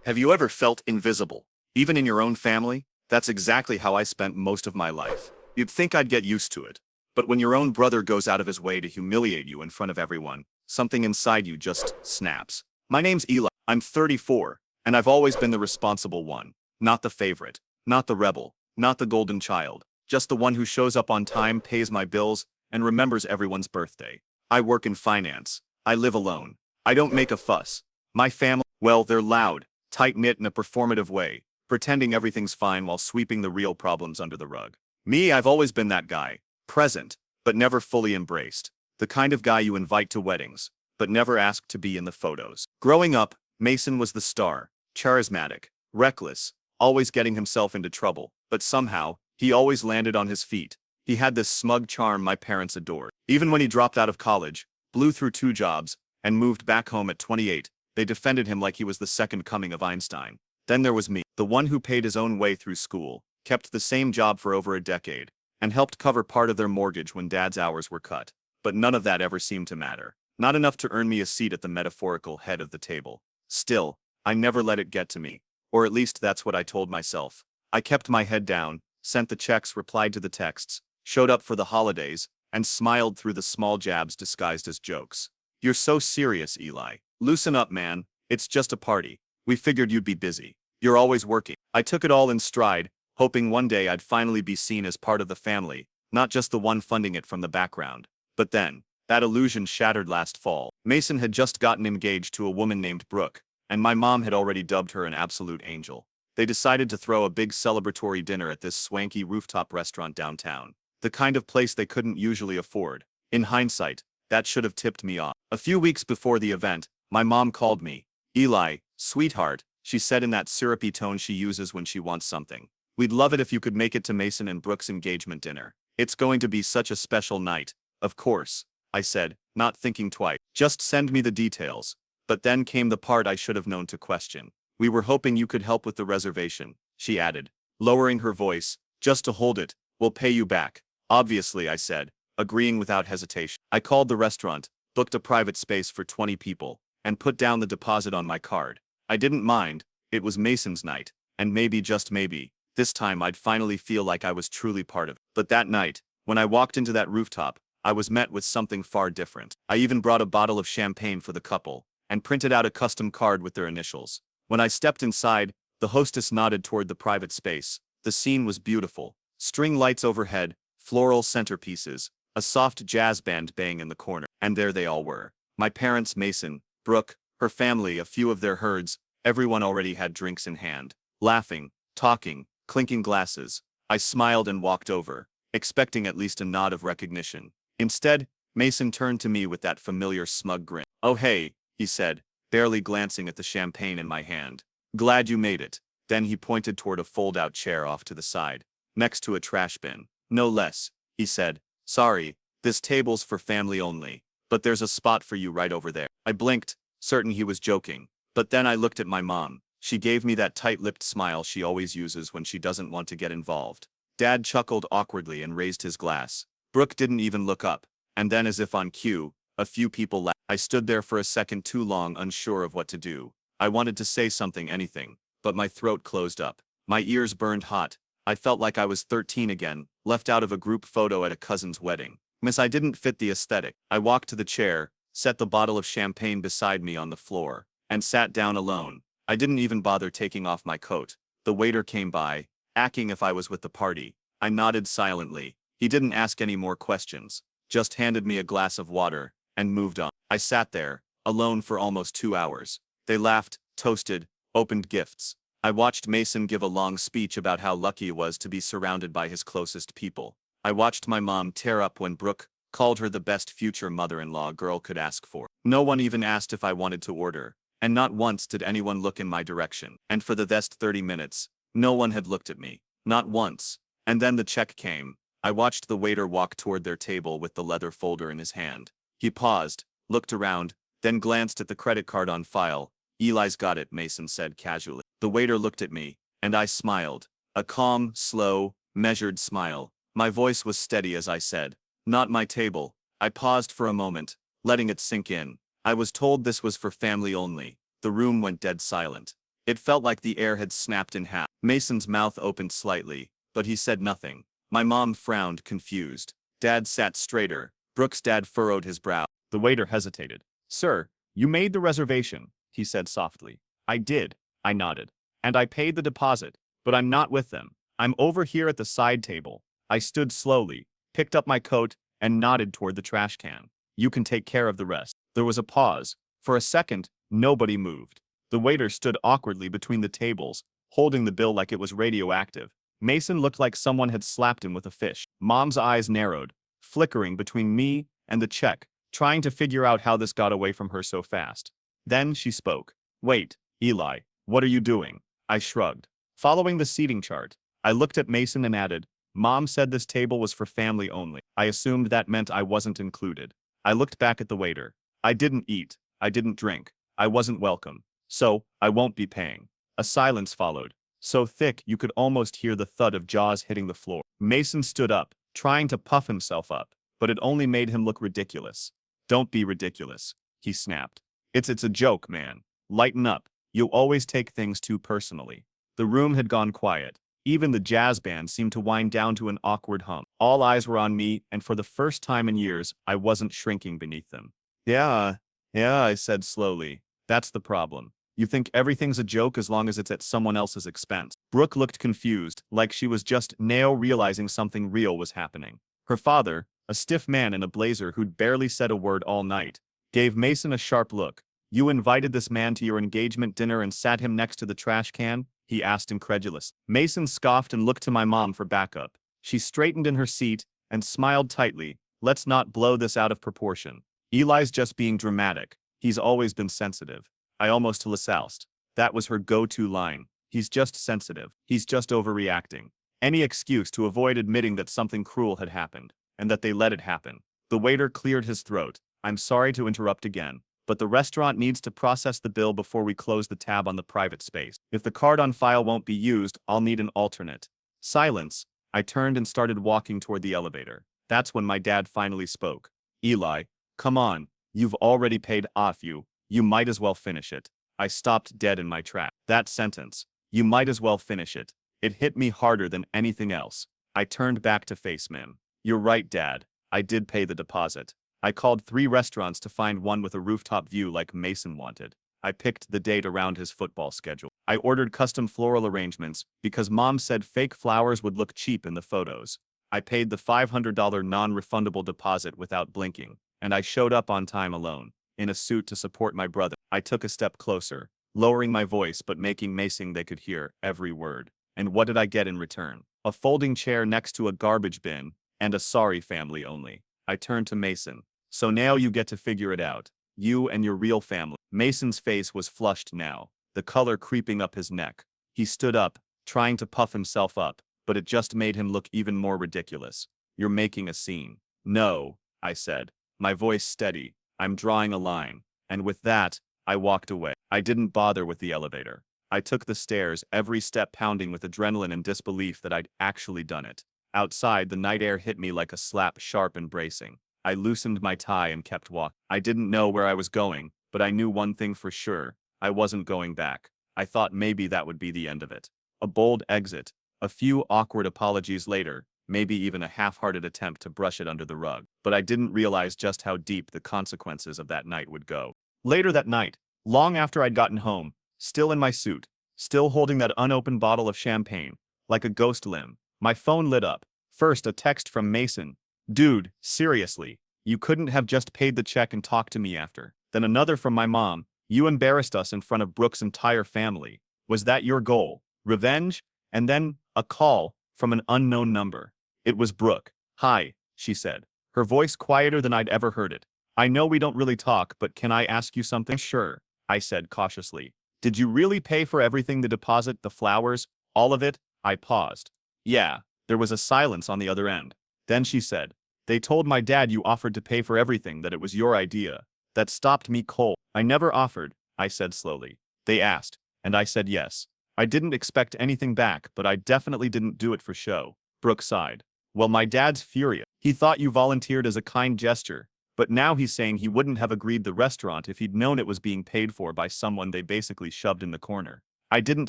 Have you ever felt invisible? Even in your own family? That's exactly how I spent most of my life. You'd think I'd get used to it. But when your own brother goes out of his way to humiliate you in front of everyone, something inside you just snaps. My name's Eli. I'm 34, and I've always been the responsible one. Not the favorite. Not the rebel. Not the golden child. Just the one who shows up on time, pays my bills, and remembers everyone's birthday. I work in finance. I live alone. I don't make a fuss. My family, well, they're loud, tight-knit in a performative way, pretending everything's fine while sweeping the real problems under the rug. Me, I've always been that guy. Present, but never fully embraced. The kind of guy you invite to weddings, but never ask to be in the photos. Growing up, Mason was the star, charismatic, reckless, always getting himself into trouble, but somehow, he always landed on his feet. He had this smug charm my parents adored. Even when he dropped out of college, blew through 2 jobs, and moved back home at 28, they defended him like he was the second coming of Einstein. Then there was me, the one who paid his own way through school, kept the same job for over a decade, and helped cover part of their mortgage when dad's hours were cut. But none of that ever seemed to matter. Not enough to earn me a seat at the metaphorical head of the table. Still, I never let it get to me. Or at least that's what I told myself. I kept my head down, sent the checks, replied to the texts, showed up for the holidays, and smiled through the small jabs disguised as jokes. You're so serious, Eli. Loosen up, man. It's just a party. We figured you'd be busy. You're always working. I took it all in stride, hoping one day I'd finally be seen as part of the family, not just the one funding it from the background. But then, that illusion shattered last fall. Mason had just gotten engaged to a woman named Brooke, and my mom had already dubbed her an absolute angel. They decided to throw a big celebratory dinner at this swanky rooftop restaurant downtown. The kind of place they couldn't usually afford. In hindsight, that should have tipped me off. A few weeks before the event, my mom called me. Eli, sweetheart, she said in that syrupy tone she uses when she wants something. We'd love it if you could make it to Mason and Brooke's engagement dinner. It's going to be such a special night. Of course, I said, not thinking twice. Just send me the details. But then came the part I should have known to question. We were hoping you could help with the reservation, she added, lowering her voice. Just to hold it, we'll pay you back. Obviously, I said, agreeing without hesitation. I called the restaurant, booked a private space for 20 people, and put down the deposit on my card. I didn't mind. It was Mason's night, and maybe, just maybe, this time I'd finally feel like I was truly part of it. But that night, when I walked into that rooftop, I was met with something far different. I even brought a bottle of champagne for the couple, and printed out a custom card with their initials. When I stepped inside, the hostess nodded toward the private space. The scene was beautiful. String lights overhead, floral centerpieces, a soft jazz band bang in the corner, and there they all were. My parents, Mason, Brooke, her family, a few of their herds, everyone already had drinks in hand. Laughing, talking, clinking glasses. I smiled and walked over, expecting at least a nod of recognition. Instead, Mason turned to me with that familiar smug grin. Oh hey, he said, barely glancing at the champagne in my hand. Glad you made it. Then he pointed toward a fold-out chair off to the side, next to a trash bin. No less, he said. Sorry, this table's for family only, but there's a spot for you right over there. I blinked, certain he was joking, but then I looked at my mom. She gave me that tight-lipped smile she always uses when she doesn't want to get involved. Dad chuckled awkwardly and raised his glass. Brooke didn't even look up, and then as if on cue, a few people laughed. I stood there for a second too long, unsure of what to do. I wanted to say something, anything, but my throat closed up. My ears burned hot. I felt like I was 13 again, left out of a group photo at a cousin's wedding. I didn't fit the aesthetic. I walked to the chair, set the bottle of champagne beside me on the floor, and sat down alone. I didn't even bother taking off my coat. The waiter came by, asking if I was with the party. I nodded silently. He didn't ask any more questions, just handed me a glass of water, and moved on. I sat there, alone for almost 2 hours. They laughed, toasted, opened gifts. I watched Mason give a long speech about how lucky he was to be surrounded by his closest people. I watched my mom tear up when Brooke called her the best future mother-in-law a girl could ask for. No one even asked if I wanted to order, and not once did anyone look in my direction. And for the best 30 minutes, no one had looked at me. Not once. And then the check came. I watched the waiter walk toward their table with the leather folder in his hand. He paused, looked around, then glanced at the credit card on file. Eli's got it, Mason said casually. The waiter looked at me, and I smiled. A calm, slow, measured smile. My voice was steady as I said, "Not my table." I paused for a moment, letting it sink in. I was told this was for family only. The room went dead silent. It felt like the air had snapped in half. Mason's mouth opened slightly, but he said nothing. My mom frowned, confused. Dad sat straighter. Brooke's dad furrowed his brow. The waiter hesitated. Sir, you made the reservation, he said softly. I did, I nodded. And I paid the deposit, but I'm not with them. I'm over here at the side table. I stood slowly, picked up my coat, and nodded toward the trash can. You can take care of the rest. There was a pause. For a second, nobody moved. The waiter stood awkwardly between the tables, holding the bill like it was radioactive. Mason looked like someone had slapped him with a fish. Mom's eyes narrowed, flickering between me and the check, trying to figure out how this got away from her so fast. Then she spoke. Wait, Eli, what are you doing? I shrugged. Following the seating chart, I looked at Mason and added, Mom said this table was for family only. I assumed that meant I wasn't included. I looked back at the waiter. I didn't eat. I didn't drink. I wasn't welcome. So, I won't be paying. A silence followed, so thick you could almost hear the thud of jaws hitting the floor. Mason stood up, trying to puff himself up, but it only made him look ridiculous. Don't be ridiculous, he snapped. It's a joke, man. Lighten up. You always take things too personally. The room had gone quiet. Even the jazz band seemed to wind down to an awkward hum. All eyes were on me, and for the first time in years, I wasn't shrinking beneath them. Yeah, I said slowly. That's the problem. You think everything's a joke as long as it's at someone else's expense. Brooke looked confused, like she was just now realizing something real was happening. Her father, a stiff man in a blazer who'd barely said a word all night, gave Mason a sharp look. You invited this man to your engagement dinner and sat him next to the trash can? He asked incredulous. Mason scoffed and looked to my mom for backup. She straightened in her seat and smiled tightly. Let's not blow this out of proportion. Eli's just being dramatic. He's always been sensitive. I almost lasoused. That was her go-to line. He's just sensitive. He's just overreacting. Any excuse to avoid admitting that something cruel had happened, and that they let it happen. The waiter cleared his throat. I'm sorry to interrupt again, but the restaurant needs to process the bill before we close the tab on the private space. If the card on file won't be used, I'll need an alternate. Silence. I turned and started walking toward the elevator. That's when my dad finally spoke. Eli, come on. You've already paid off you. You might as well finish it. I stopped dead in my track. That sentence. You might as well finish it. It hit me harder than anything else. I turned back to face him. You're right, Dad. I did pay the deposit. I called 3 restaurants to find one with a rooftop view like Mason wanted. I picked the date around his football schedule. I ordered custom floral arrangements because Mom said fake flowers would look cheap in the photos. I paid the $500 non-refundable deposit without blinking, and I showed up on time alone, in a suit to support my brother. I took a step closer, lowering my voice but making Mason they could hear every word. And what did I get in return? A folding chair next to a garbage bin, and a sorry family only. I turned to Mason. So now you get to figure it out. You and your real family. Mason's face was flushed now, the color creeping up his neck. He stood up, trying to puff himself up, but it just made him look even more ridiculous. You're making a scene. No, I said, my voice steady. I'm drawing a line. And with that, I walked away. I didn't bother with the elevator. I took the stairs, every step pounding with adrenaline and disbelief that I'd actually done it. Outside, the night air hit me like a slap, sharp and bracing. I loosened my tie and kept walking. I didn't know where I was going, but I knew one thing for sure. I wasn't going back. I thought maybe that would be the end of it. A bold exit. A few awkward apologies later, maybe even a half-hearted attempt to brush it under the rug. But I didn't realize just how deep the consequences of that night would go. Later that night, long after I'd gotten home, still in my suit, still holding that unopened bottle of champagne, like a ghost limb, my phone lit up. First, a text from Mason. Dude, seriously, you couldn't have just paid the check and talked to me after. Then another from my mom. You embarrassed us in front of Brooke's entire family. Was that your goal? Revenge? And then a call from an unknown number. It was Brooke. Hi, she said, her voice quieter than I'd ever heard it. I know we don't really talk, but can I ask you something? Sure, I said cautiously. Did you really pay for everything, the deposit, the flowers, all of it? I paused. Yeah. There was a silence on the other end. Then she said, they told my dad you offered to pay for everything, that it was your idea. That stopped me cold. I never offered, I said slowly. They asked, and I said yes. I didn't expect anything back, but I definitely didn't do it for show. Brooke sighed. Well, my dad's furious. He thought you volunteered as a kind gesture, but now he's saying he wouldn't have agreed the restaurant if he'd known it was being paid for by someone they basically shoved in the corner. I didn't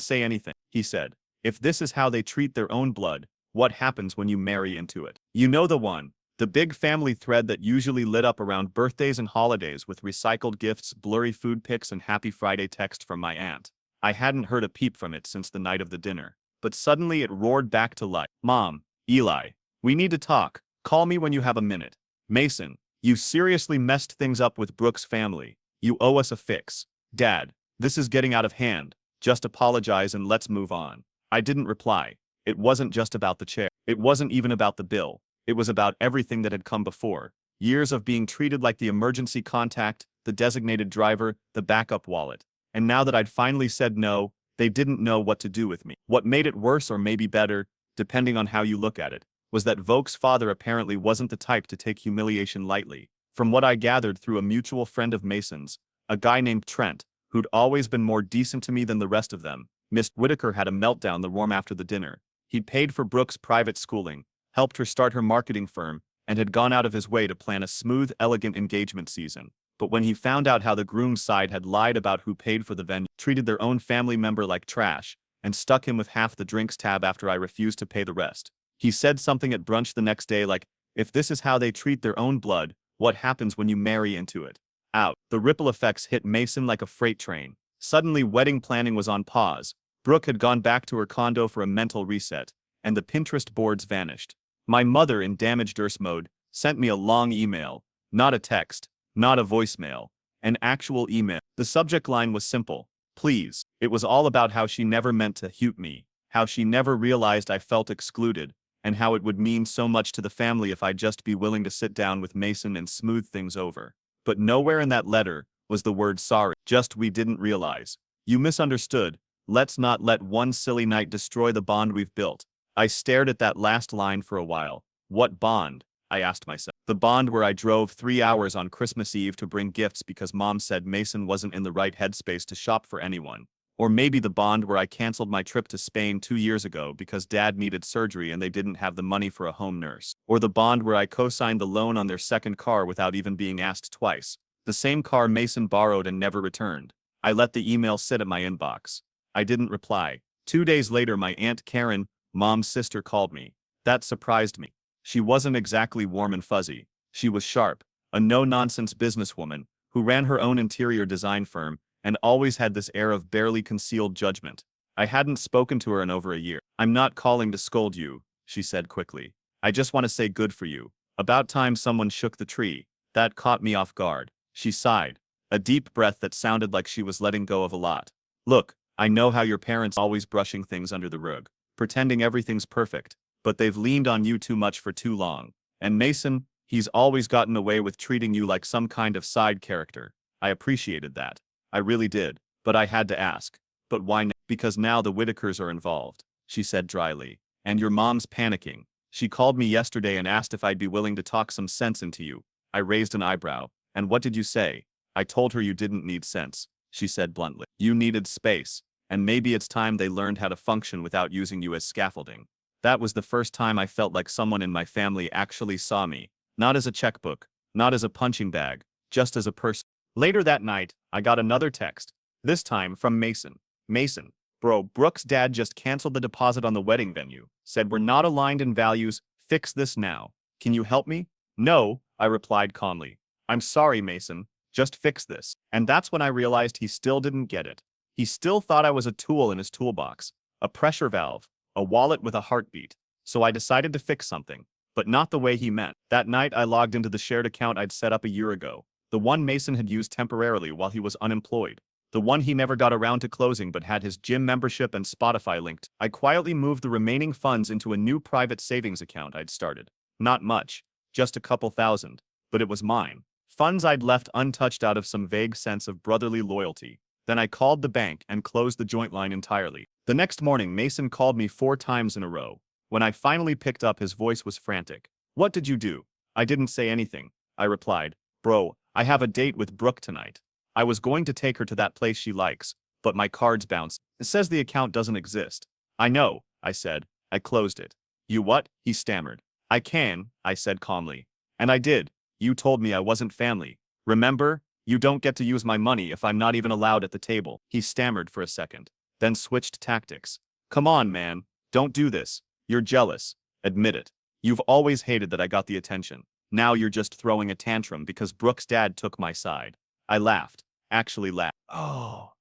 say anything, he said. If this is how they treat their own blood, what happens when you marry into it? You know the one. The big family thread that usually lit up around birthdays and holidays with recycled gifts, blurry food pics, and happy Friday text from my aunt. I hadn't heard a peep from it since the night of the dinner. But suddenly it roared back to life. Mom, Eli, we need to talk. Call me when you have a minute. Mason, you seriously messed things up with Brooke's family. You owe us a fix. Dad, this is getting out of hand. Just apologize and let's move on. I didn't reply. It wasn't just about the chair. It wasn't even about the bill. It was about everything that had come before. Years of being treated like the emergency contact, the designated driver, the backup wallet. And now that I'd finally said no, they didn't know what to do with me. What made it worse, or maybe better, depending on how you look at it, was that Vok's father apparently wasn't the type to take humiliation lightly. From what I gathered through a mutual friend of Mason's, a guy named Trent, who'd always been more decent to me than the rest of them, Miss Whitaker had a meltdown the warm after the dinner. He'd paid for Brooke's private schooling, helped her start her marketing firm, and had gone out of his way to plan a smooth, elegant engagement season. But when he found out how the groom's side had lied about who paid for the venue, treated their own family member like trash, and stuck him with half the drinks tab after I refused to pay the rest, he said something at brunch the next day like, if this is how they treat their own blood, what happens when you marry into it? Out. The ripple effects hit Mason like a freight train. Suddenly wedding planning was on pause. Brooke had gone back to her condo for a mental reset, and the Pinterest boards vanished. My mother, in damaged earth mode, sent me a long email, not a text, not a voicemail, an actual email. The subject line was simple. Please. It was all about how she never meant to hurt me, how she never realized I felt excluded, and how it would mean so much to the family if I'd just be willing to sit down with Mason and smooth things over. But nowhere in that letter was the word sorry. Just we didn't realize. You misunderstood. Let's not let one silly night destroy the bond we've built. I stared at that last line for a while. What bond? I asked myself. The bond where I drove 3 hours on Christmas Eve to bring gifts because Mom said Mason wasn't in the right headspace to shop for anyone. Or maybe the bond where I canceled my trip to Spain 2 years ago because Dad needed surgery and they didn't have the money for a home nurse. Or the bond where I co-signed the loan on their second car without even being asked twice. The same car Mason borrowed and never returned. I let the email sit at my inbox. I didn't reply. 2 days later, my Aunt Karen, Mom's sister, called me. That surprised me. She wasn't exactly warm and fuzzy. She was sharp, a no-nonsense businesswoman who ran her own interior design firm and always had this air of barely concealed judgment. I hadn't spoken to her in over a year. I'm not calling to scold you, she said quickly. I just want to say good for you. About time someone shook the tree. That caught me off guard. She sighed, a deep breath that sounded like she was letting go of a lot. Look, I know how your parents always brushing things under the rug, pretending everything's perfect, but they've leaned on you too much for too long. And Mason, he's always gotten away with treating you like some kind of side character. I appreciated that. I really did, but I had to ask. But why now? Because now the Whitakers are involved, she said dryly. And your mom's panicking. She called me yesterday and asked if I'd be willing to talk some sense into you. I raised an eyebrow. And what did you say? I told her you didn't need sense, she said bluntly. You needed space. And maybe it's time they learned how to function without using you as scaffolding. That was the first time I felt like someone in my family actually saw me. Not as a checkbook, not as a punching bag, just as a person. Later that night, I got another text, this time from Mason. Mason, bro, Brooke's dad just canceled the deposit on the wedding venue, said we're not aligned in values, fix this now. Can you help me? No, I replied calmly. I'm sorry, Mason, just fix this. And that's when I realized he still didn't get it. He still thought I was a tool in his toolbox, a pressure valve, a wallet with a heartbeat. So I decided to fix something, but not the way he meant. That night I logged into the shared account I'd set up a year ago. The one Mason had used temporarily while he was unemployed. The one he never got around to closing but had his gym membership and Spotify linked. I quietly moved the remaining funds into a new private savings account I'd started. Not much, just a couple thousand, but it was mine. Funds I'd left untouched out of some vague sense of brotherly loyalty. Then I called the bank and closed the joint line entirely. The next morning, Mason called me 4 times in a row. When I finally picked up, his voice was frantic. What did you do? I didn't say anything, I replied. Bro, I have a date with Brooke tonight. I was going to take her to that place she likes, but my cards bounced. It says the account doesn't exist. I know, I said. I closed it. You what? He stammered. I can, I said calmly. And I did. You told me I wasn't family. Remember? You don't get to use my money if I'm not even allowed at the table. He stammered for a second. then switched tactics. Come on, man. Don't do this. You're jealous. Admit it. You've always hated that I got the attention. Now you're just throwing a tantrum because Brooke's dad took my side. I laughed. Actually laughed. Oh.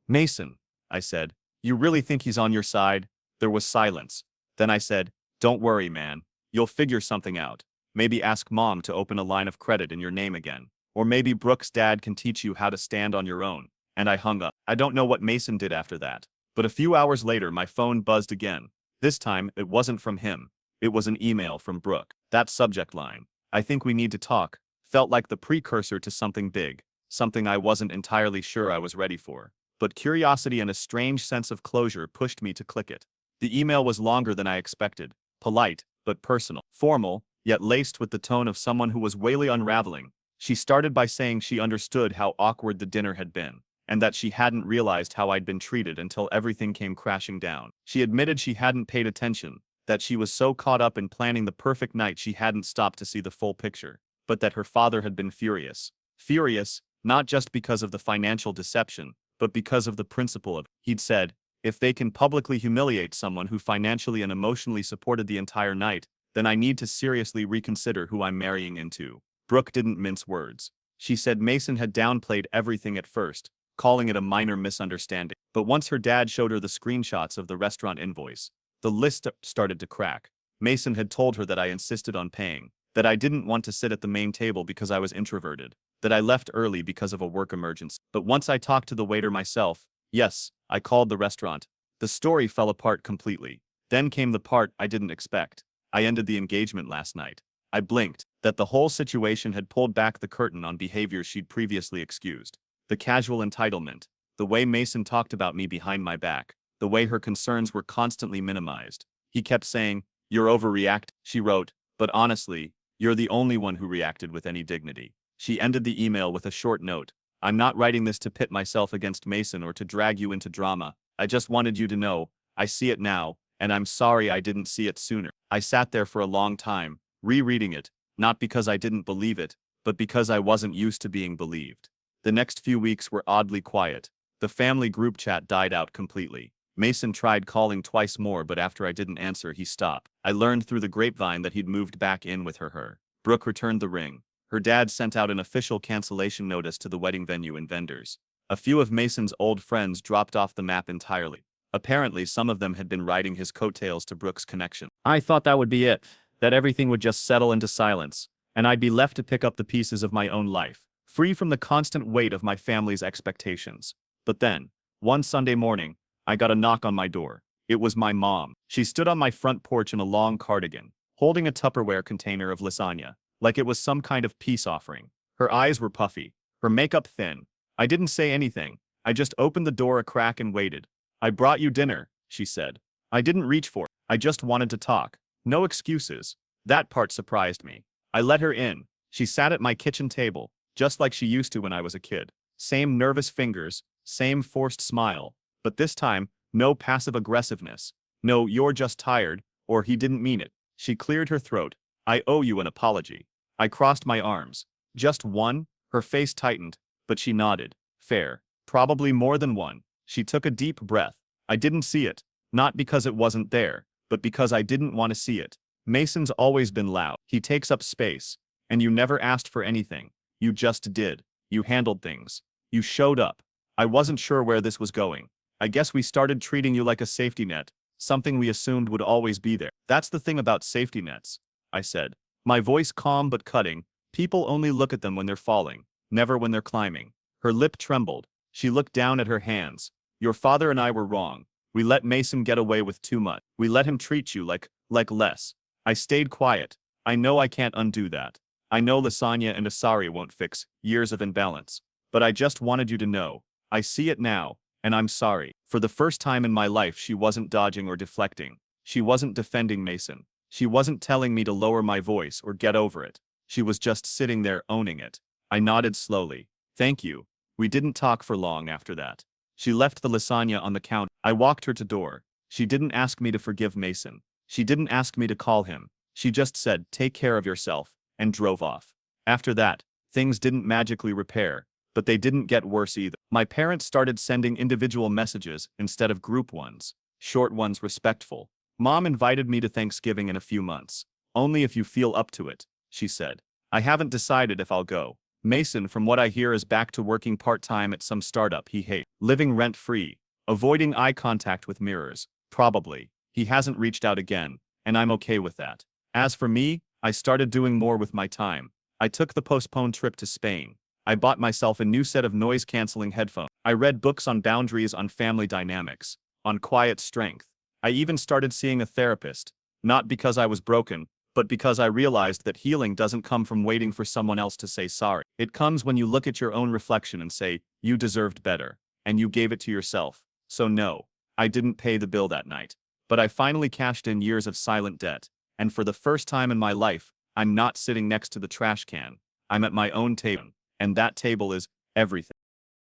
Mason, I said. You really think he's on your side? There was silence. Then I said, don't worry, man. You'll figure something out. Maybe ask Mom to open a line of credit in your name again. Or maybe Brooke's dad can teach you how to stand on your own. And I hung up. I don't know what Mason did after that. But a few hours later my phone buzzed again. This time, it wasn't from him. It was an email from Brooke. That subject line, I think we need to talk, felt like the precursor to something big, something I wasn't entirely sure I was ready for. But curiosity and a strange sense of closure pushed me to click it. The email was longer than I expected, polite, but personal, formal, yet laced with the tone of someone who was wayly unraveling. She started by saying she understood how awkward the dinner had been, and that she hadn't realized how I'd been treated until everything came crashing down. She admitted she hadn't paid attention, that she was so caught up in planning the perfect night she hadn't stopped to see the full picture, but that her father had been furious. Furious, not just because of the financial deception, but because of the principle of, he'd said, if they can publicly humiliate someone who financially and emotionally supported the entire night, then I need to seriously reconsider who I'm marrying into. Brooke didn't mince words. She said Mason had downplayed everything at first, calling it a minor misunderstanding. But once her dad showed her the screenshots of the restaurant invoice, the list started to crack. Mason had told her that I insisted on paying, that I didn't want to sit at the main table because I was introverted, that I left early because of a work emergency. But once I talked to the waiter myself, yes, I called the restaurant, the story fell apart completely. Then came the part I didn't expect. I ended the engagement last night. I blinked, that the whole situation had pulled back the curtain on behavior she'd previously excused. The casual entitlement, the way Mason talked about me behind my back, the way her concerns were constantly minimized. He kept saying, "You're overreacting," she wrote, "but honestly, you're the only one who reacted with any dignity." She ended the email with a short note. "I'm not writing this to pit myself against Mason or to drag you into drama. I just wanted you to know, I see it now, and I'm sorry I didn't see it sooner." I sat there for a long time, rereading it, not because I didn't believe it, but because I wasn't used to being believed. The next few weeks were oddly quiet. The family group chat died out completely. Mason tried calling twice more, but after I didn't answer, he stopped. I learned through the grapevine that he'd moved back in with her. Brooke returned the ring. Her dad sent out an official cancellation notice to the wedding venue and vendors. A few of Mason's old friends dropped off the map entirely. Apparently, some of them had been riding his coattails to Brooke's connection. I thought that would be it, that everything would just settle into silence, and I'd be left to pick up the pieces of my own life, free from the constant weight of my family's expectations. But then, one Sunday morning, I got a knock on my door. It was my mom. She stood on my front porch in a long cardigan, holding a Tupperware container of lasagna, like it was some kind of peace offering. Her eyes were puffy, her makeup thin. I didn't say anything. I just opened the door a crack and waited. "I brought you dinner," she said. I didn't reach for it. I just wanted to talk. No excuses. That part surprised me. I let her in. She sat at my kitchen table, just like she used to when I was a kid. Same nervous fingers, same forced smile. But this time, no passive aggressiveness. No, "You're just tired," or "He didn't mean it." She cleared her throat. "I owe you an apology." I crossed my arms. "Just one?" Her face tightened, but she nodded. "Fair. Probably more than one." She took a deep breath. I didn't see it. Not because it wasn't there, but because I didn't want to see it. Mason's always been loud. He takes up space. And you never asked for anything. You just did. You handled things. You showed up. I wasn't sure where this was going. I guess we started treating you like a safety net, something we assumed would always be there. That's the thing about safety nets, I said. My voice calm but cutting. People only look at them when they're falling, never when they're climbing. Her lip trembled. She looked down at her hands. "Your father and I were wrong. We let Mason get away with too much. We let him treat you like less." I stayed quiet. I know I can't undo that. I know lasagna and asari won't fix years of imbalance. But I just wanted you to know. I see it now, and I'm sorry. For the first time in my life, she wasn't dodging or deflecting. She wasn't defending Mason. She wasn't telling me to lower my voice or get over it. She was just sitting there owning it. I nodded slowly. "Thank you." We didn't talk for long after that. She left the lasagna on the counter. I walked her to door. She didn't ask me to forgive Mason. She didn't ask me to call him. She just said, "Take care of yourself," and drove off. After that, things didn't magically repair, but they didn't get worse either. My parents started sending individual messages instead of group ones, short ones respectful. Mom invited me to Thanksgiving in a few months. Only if you feel up to it, she said. I haven't decided if I'll go. Mason, from what I hear, is back to working part-time at some startup he hates. Living rent-free. Avoiding eye contact with mirrors. Probably. He hasn't reached out again, and I'm okay with that. As for me, I started doing more with my time. I took the postponed trip to Spain. I bought myself a new set of noise-canceling headphones. I read books on boundaries, on family dynamics, on quiet strength. I even started seeing a therapist, not because I was broken, but because I realized that healing doesn't come from waiting for someone else to say sorry. It comes when you look at your own reflection and say, you deserved better, and you gave it to yourself. So no, I didn't pay the bill that night. But I finally cashed in years of silent debt, and for the first time in my life, I'm not sitting next to the trash can. I'm at my own table, and that table is everything.